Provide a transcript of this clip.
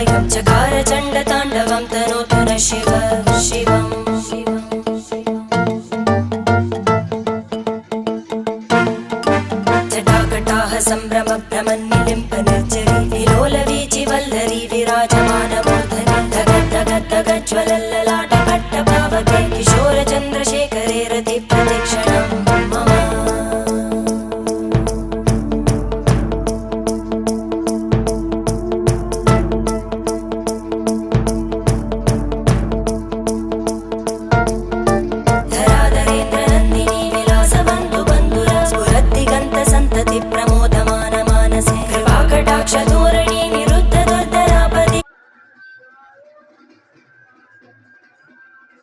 कायं चकार चण्डताण्डवं तनोतु न शिव शिवम् जटाकटाह सम्भ्रम भ्रमन्निलिम्प निर्जरी विलोलवीचि वल्लरी विराजमानमूर्धनि धग धग धग ज्वलल्ललाट